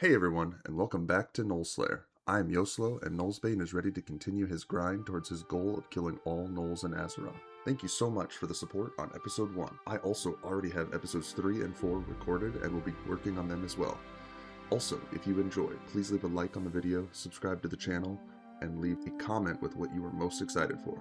Hey everyone, and welcome back to Gnoll Slayer. I am Yoslo, and Gnollsbane is ready to continue his grind towards his goal of killing all Gnolls in Azeroth. Thank you so much for the support on episode 1. I also already have episodes 3 and 4 recorded and will be working on them as well. Also, if you enjoyed, please leave a like on the video, subscribe to the channel, and leave a comment with what you are most excited for.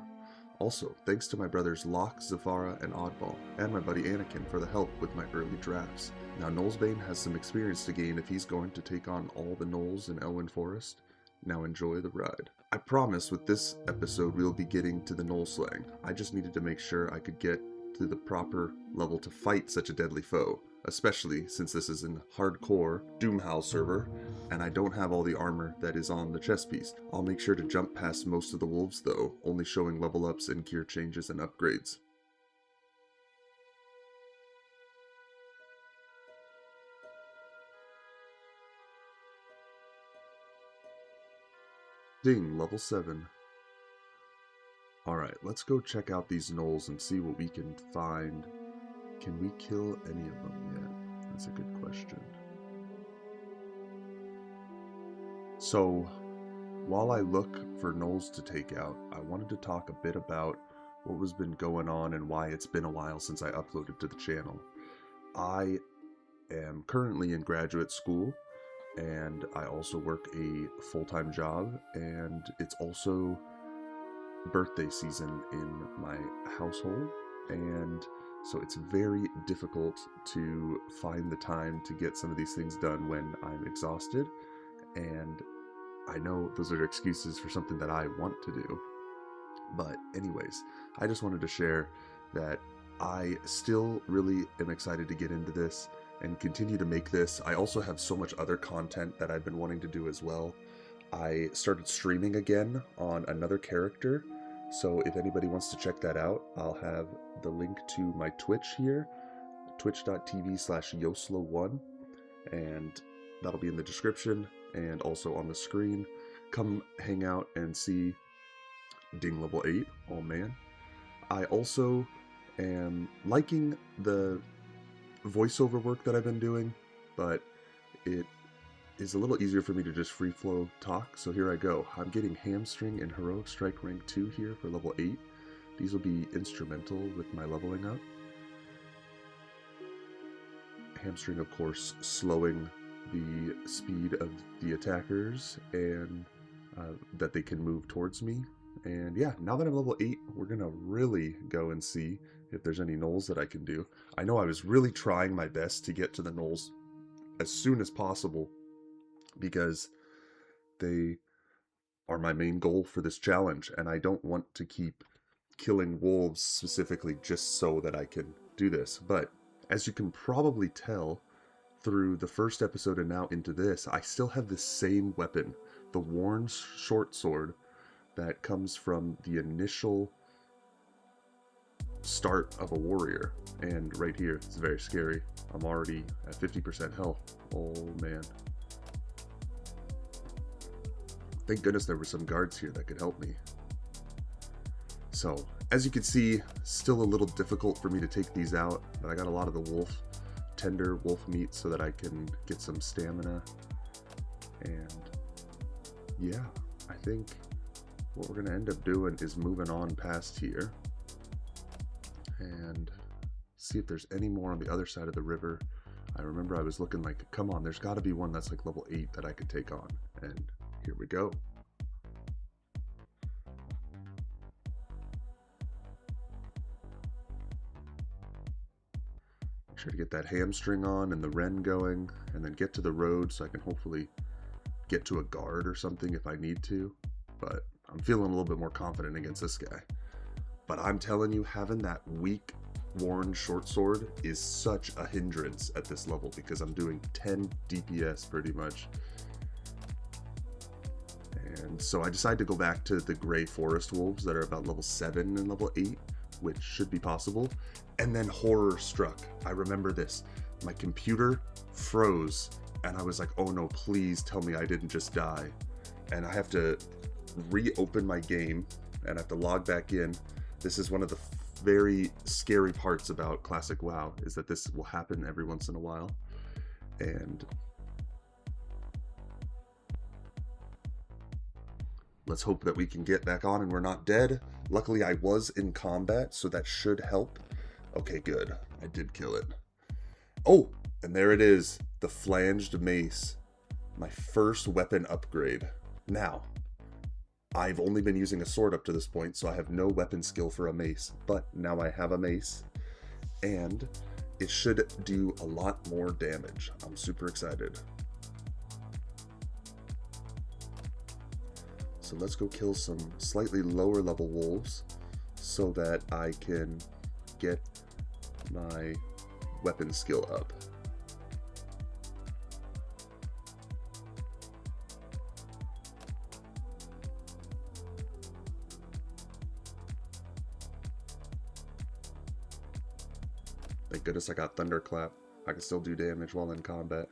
Also, thanks to my brothers Locke, Zafara, and Oddball, and my buddy Anakin for the help with my early drafts. Now Gnollsbane has some experience to gain if he's going to take on all the Gnolls in Elwyn Forest. Now enjoy the ride. I promise with this episode we'll be getting to the Gnoll slaying. I just needed to make sure I could get to the proper level to fight such a deadly foe, especially since this is an hardcore Doomhowl server, and I don't have all the armor that is on the chest piece. I'll make sure to jump past most of the wolves though, only showing level ups and gear changes and upgrades. Ding, level 7. Alright, let's go check out these gnolls and see what we can find. Can we kill any of them yet? That's a good question. So, while I look for gnolls to take out, I wanted to talk a bit about what has been going on and why it's been a while since I uploaded to the channel. I am currently in graduate school, and I also work a full-time job, and it's also birthday season in my household, and so it's very difficult to find the time to get some of these things done when I'm exhausted, and I know those are excuses for something that I want to do. But anyways, I just wanted to share that I still really am excited to get into this and continue to make this. I also have so much other content that I've been wanting to do as well. I started streaming again on another character, so if anybody wants to check that out, I'll have the link to my Twitch here, twitch.tv/Yoslo1, and that'll be in the description and also on the screen. Come hang out and see Ding level 8, oh man. I also am liking the voiceover work that I've been doing, but it is a little easier for me to just free flow talk, so here I go. I'm getting Hamstring and Heroic Strike rank 2 here for level 8. These will be instrumental with my leveling up. Hamstring, of course, slowing the speed of the attackers and that they can move towards me. And yeah, now that I'm level 8, we're gonna really go and see if there's any gnolls that I can do. I know I was really trying my best to get to the gnolls as soon as possible because they are my main goal for this challenge, and I don't want to keep killing wolves specifically just so that I can do this. But as you can probably tell through the first episode and now into this, I still have the same weapon, the worn short sword that comes from the initial start of a warrior. And right here, it's very scary. I'm already at 50% health. Oh man. Thank goodness there were some guards here that could help me. So, as you can see, still a little difficult for me to take these out, but I got a lot of the tender wolf meat so that I can get some stamina. And yeah, I think what we're going to end up doing is moving on past here and see if there's any more on the other side of the river. I remember I was looking like, come on, there's got to be one that's like level 8 that I could take on. And here we go. Make sure to get that hamstring on and the Ren going, and then get to the road so I can hopefully get to a guard or something if I need to. But I'm feeling a little bit more confident against this guy. But I'm telling you, having that weak worn short sword is such a hindrance at this level because I'm doing 10 DPS pretty much. And so I decided to go back to the gray forest wolves that are about level 7 and level 8, which should be possible. And then horror struck. I remember this. My computer froze and I was like, oh no, please tell me I didn't just die. And I have to reopen my game and I have to log back in. This is one of the very scary parts about Classic WoW, is that this will happen every once in a while. And Let's hope that we can get back on and we're not dead. Luckily, I was in combat, so that should help. Okay, good. I did kill it. Oh, and there it is. The flanged mace. My first weapon upgrade. Now, I've only been using a sword up to this point, so I have no weapon skill for a mace. But now I have a mace, and it should do a lot more damage. I'm super excited. So let's go kill some slightly lower level wolves so that I can get my weapon skill up. Thank goodness I got Thunderclap. I can still do damage while in combat.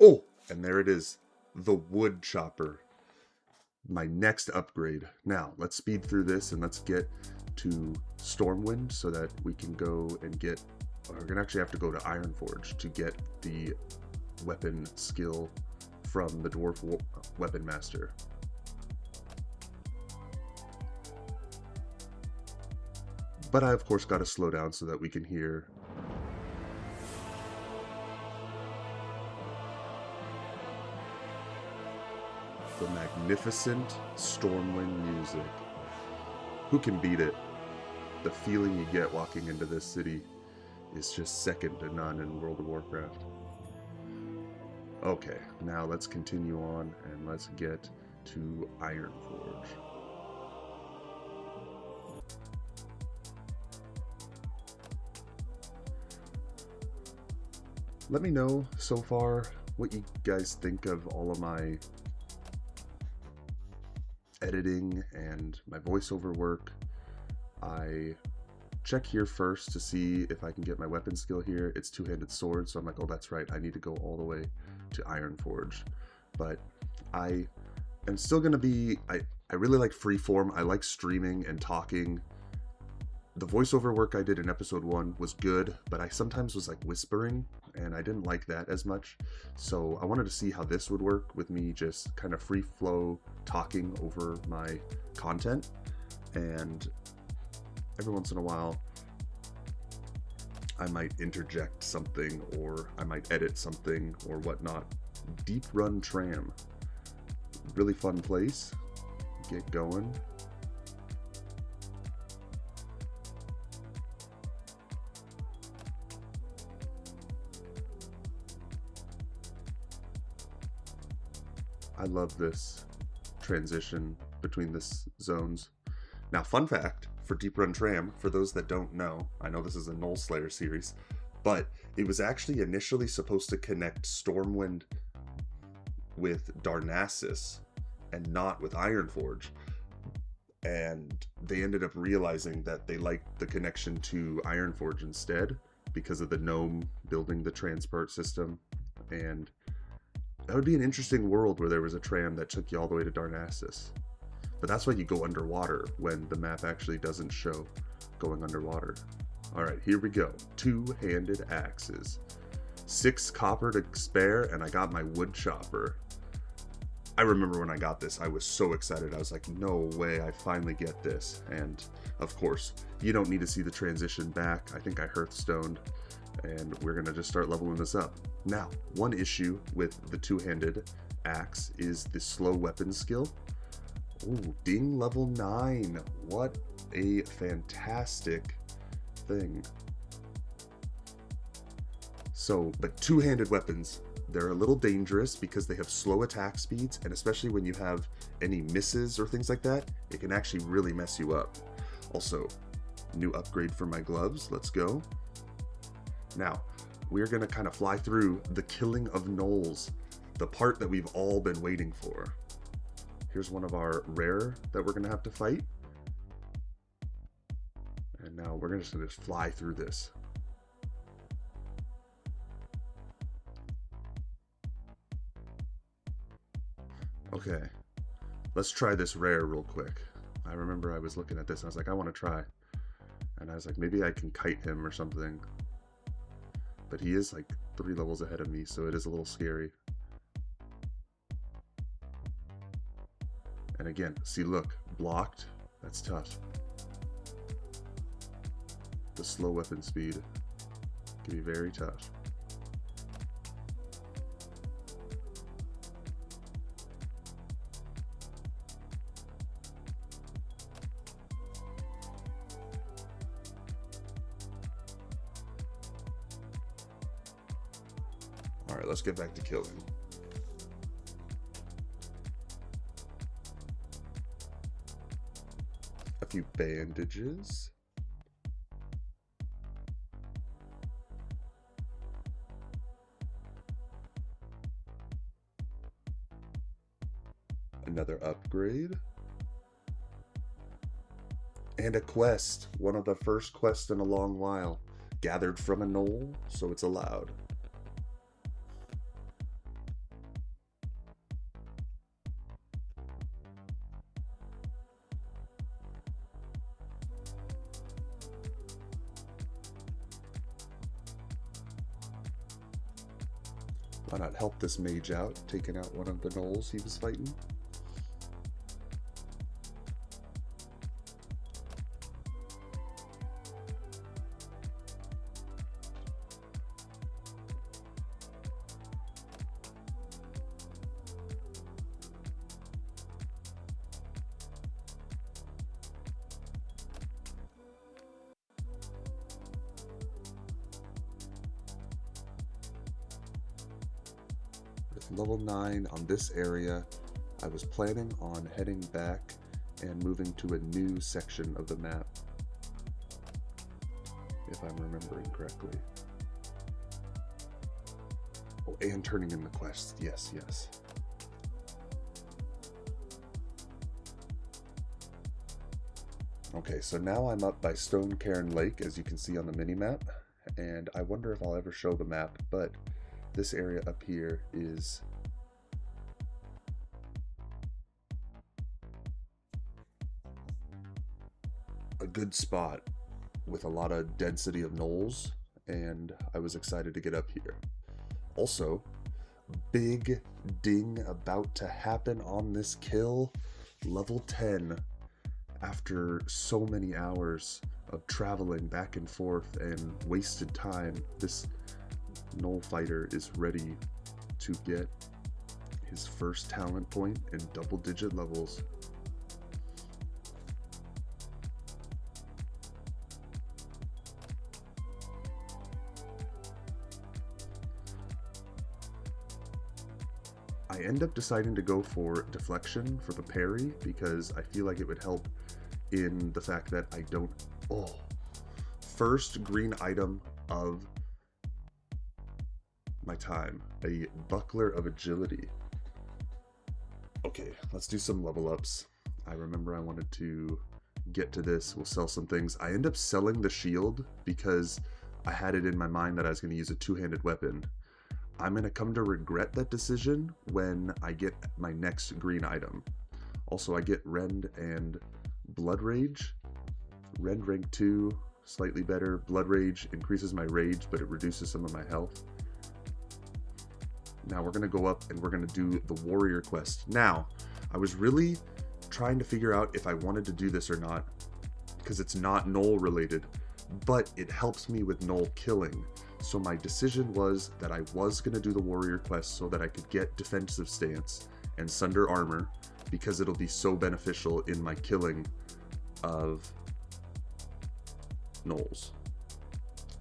Oh, and there it is. The wood chopper. My next upgrade. Now, let's speed through this and let's get to Stormwind so that we can go and get... We're going to actually have to go to Ironforge to get the weapon skill from the Dwarf Weapon Master. But I, of course, got to slow down so that we can hear the magnificent Stormwind music. Who can beat it? The feeling you get walking into this city is just second to none in World of Warcraft. Okay, now let's continue on and let's get to Ironforge. Let me know so far what you guys think of all of my editing and my voiceover work. I check here first to see if I can get my weapon skill here. It's two-handed sword, so I'm like, oh, that's right, I need to go all the way to Ironforge. But I am still gonna be, I really like freeform. I like streaming and talking. The voiceover work I did in episode 1 was good, but I sometimes was like whispering, and I didn't like that as much. So I wanted to see how this would work with me just kind of free flow talking over my content. And every once in a while, I might interject something, or I might edit something, or whatnot. Deep Run Tram. Really fun place. Get going. I love this transition between this zones. Now, fun fact for Deep Run Tram, for those that don't know, I know this is a Gnoll Slayer series, but it was actually initially supposed to connect Stormwind with Darnassus and not with Ironforge. And they ended up realizing that they liked the connection to Ironforge instead because of the gnome building the transport system. And that would be an interesting world where there was a tram that took you all the way to Darnassus. But that's why you go underwater when the map actually doesn't show going underwater. Alright, here we go. Two-handed axes. 6 copper to spare, and I got my wood chopper. I remember when I got this, I was so excited. I was like, no way, I finally get this. And, of course, you don't need to see the transition back. I think I hearthstoned, and we're going to just start leveling this up. Now, one issue with the two-handed axe is the slow weapon skill. Ooh, ding level 9. What a fantastic thing. So, but two-handed weapons, they're a little dangerous because they have slow attack speeds, and especially when you have any misses or things like that, it can actually really mess you up. Also, new upgrade for my gloves. Let's go. Now, we're going to kind of fly through the killing of gnolls, the part that we've all been waiting for. Here's one of our rare that we're going to have to fight. And now we're just going to fly through this. Okay, let's try this rare real quick. I remember I was looking at this and I was like, I want to try. And I was like, maybe I can kite him or something. But he is like 3 levels ahead of me, so it is a little scary. And again, see, look, blocked. That's tough. The slow weapon speed can be very tough. Alright, let's get back to killing. A few bandages. Another upgrade. And a quest. One of the first quests in a long while. Gathered from a gnoll, so it's allowed. Why not help this mage out, taking out one of the gnolls he was fighting? Level 9 on this area, I was planning on heading back and moving to a new section of the map, if I'm remembering correctly. Oh, and turning in the quest. Yes, yes. Okay, so now I'm up by Stone Cairn Lake, as you can see on the mini-map, and I wonder if I'll ever show the map, but this area up here is a good spot with a lot of density of gnolls, and I was excited to get up here. Also, big ding about to happen on this kill, level 10, after so many hours of traveling back and forth and wasted time. This Gnoll fighter is ready to get his first talent point in double-digit levels. I end up deciding to go for deflection for the parry because I feel like it would help in the fact that I don't... Oh, first green item of my time, a buckler of agility. Okay, let's do some level ups. I remember I wanted to get to this. We'll sell some things. I end up selling the shield because I had it in my mind that I was going to use a two-handed weapon. I'm going to come to regret that decision when I get my next green item. Also, I get Rend and Blood Rage. Rend rank 2, slightly better. Blood Rage increases my rage, but it reduces some of my health. Now we're going to go up and we're going to do the warrior quest. Now, I was really trying to figure out if I wanted to do this or not, because it's not Gnoll related, but it helps me with Gnoll killing. So my decision was that I was going to do the warrior quest so that I could get defensive stance and sunder armor, because it'll be so beneficial in my killing of Gnolls.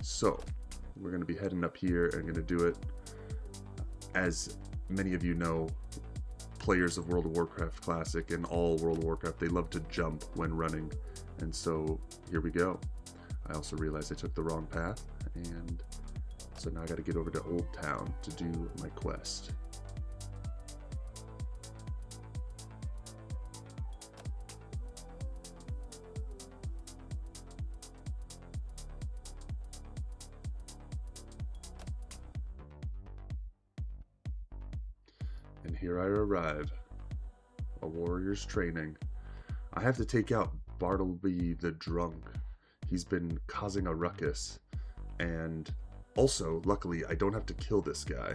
So we're going to be heading up here and going to do it. As many of you know, players of World of Warcraft Classic and all World of Warcraft, they love to jump when running. And so here we go. I also realized I took the wrong path, and so now I got to get over to Old Town to do my quest. And here I arrive. A warrior's training. I have to take out Bartleby the Drunk. He's been causing a ruckus. And Also, luckily, I don't have to kill this guy,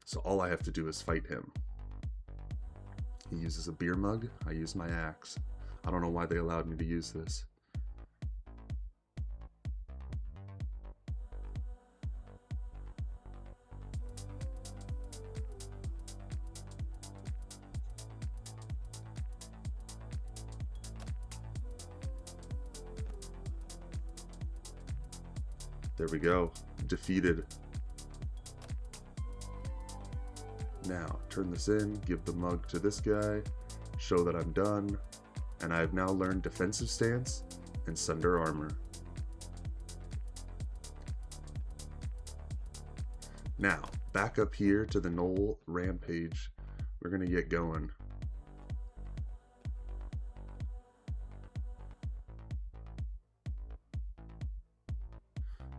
so all I have to do is fight him. He uses a beer mug, I use my axe. I don't know why they allowed me to use this. There we go. Defeated. Now, turn this in, give the mug to this guy, show that I'm done, and I have now learned defensive stance and sunder armor. Now, back up here to the Gnoll rampage. We're gonna get going.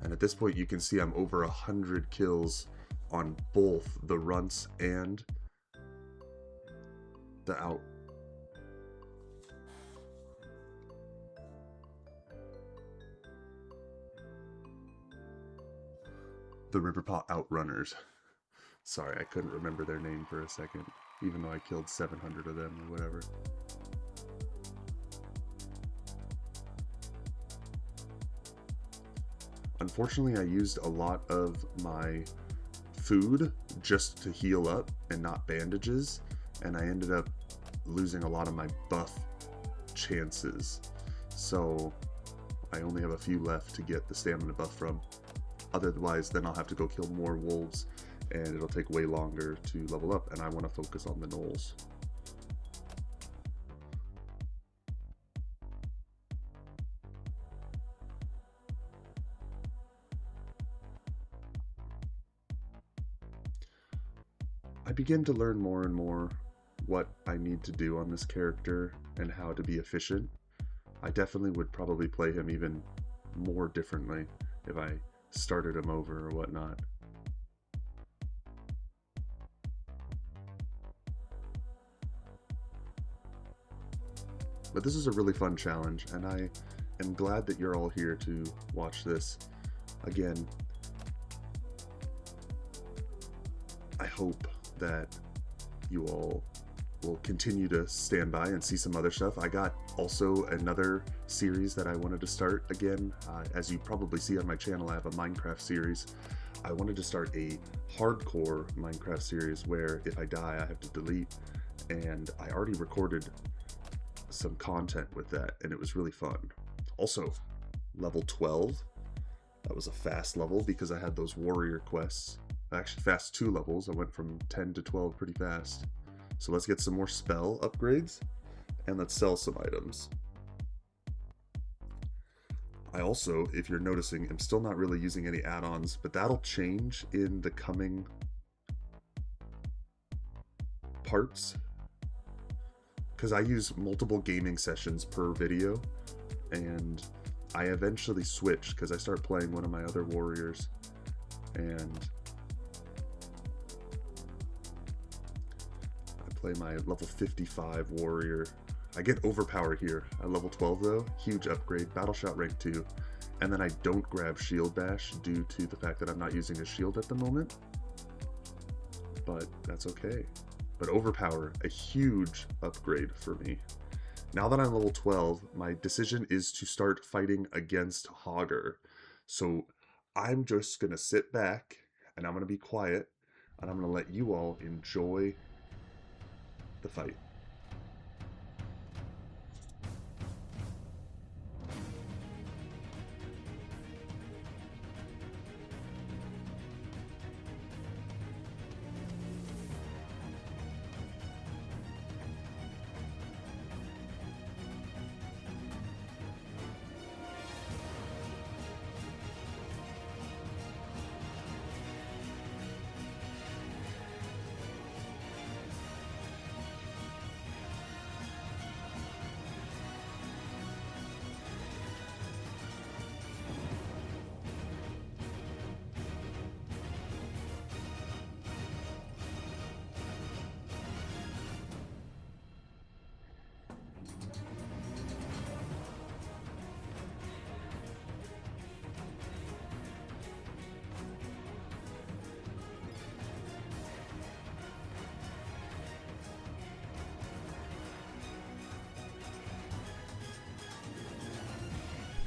And at this point you can see I'm over 100 kills on both the runts and the Riverpaw Outrunners. Sorry, I couldn't remember their name for a second, even though I killed 700 of them or whatever. Unfortunately, I used a lot of my food just to heal up and not bandages, and I ended up losing a lot of my buff chances. So I only have a few left to get the stamina buff from. Otherwise, then I'll have to go kill more wolves, and it'll take way longer to level up, and I want to focus on the gnolls. I begin to learn more and more what I need to do on this character and how to be efficient. I definitely would probably play him even more differently if I started him over or whatnot. But this is a really fun challenge, and I am glad that you're all here to watch this. Again, I hope that you all will continue to stand by and see some other stuff. I got also another series that I wanted to start again. As you probably see on my channel, I have a Minecraft series. I wanted to start a hardcore Minecraft series where if I die, I have to delete. And I already recorded some content with that, and it was really fun. Also, level 12. That was a fast level because I had those warrior quests. Actually, fast 2 levels. I went from 10 to 12 pretty fast. So let's get some more spell upgrades, and let's sell some items. I also, if you're noticing, am still not really using any add-ons, but that'll change in the coming parts, because I use multiple gaming sessions per video, and I eventually switch because I start playing one of my other warriors, and I play my level 55 warrior. I get overpowered here at level 12 though, huge upgrade, battle shot rank 2, and then I don't grab shield bash due to the fact that I'm not using a shield at the moment, but that's okay. But overpower, a huge upgrade for me. Now that I'm level 12, my decision is to start fighting against Hogger. So I'm just gonna sit back and I'm gonna be quiet and I'm gonna let you all enjoy the fight.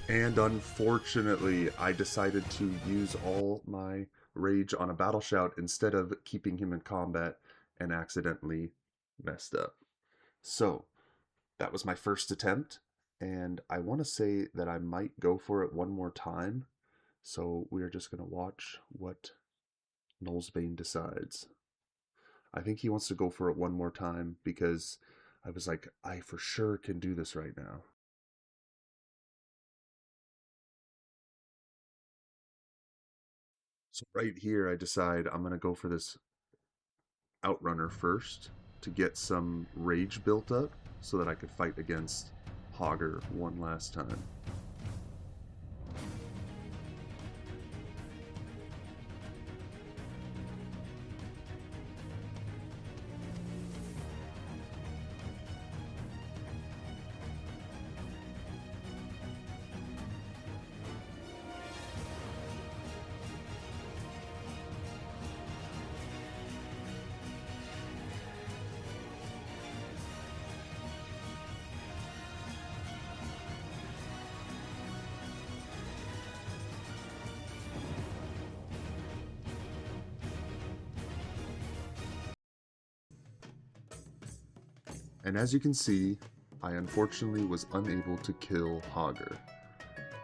And unfortunately, I decided to use all my rage on a battle shout instead of keeping him in combat and accidentally messed up. So, that was my first attempt, and I want to say that I might go for it one more time. So, we are just going to watch what Nullsbane decides. I think he wants to go for it one more time because I was like, I for sure can do this right now. So right here, I decide I'm going to go for this Outrunner first to get some rage built up so that I could fight against Hogger one last time. And as you can see, I unfortunately was unable to kill Hogger.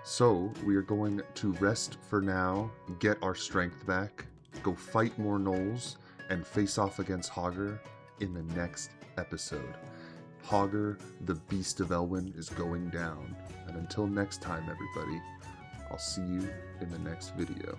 So we are going to rest for now, get our strength back, go fight more gnolls, and face off against Hogger in the next episode. Hogger, the Beast of Elwyn, is going down. And until next time, everybody, I'll see you in the next video.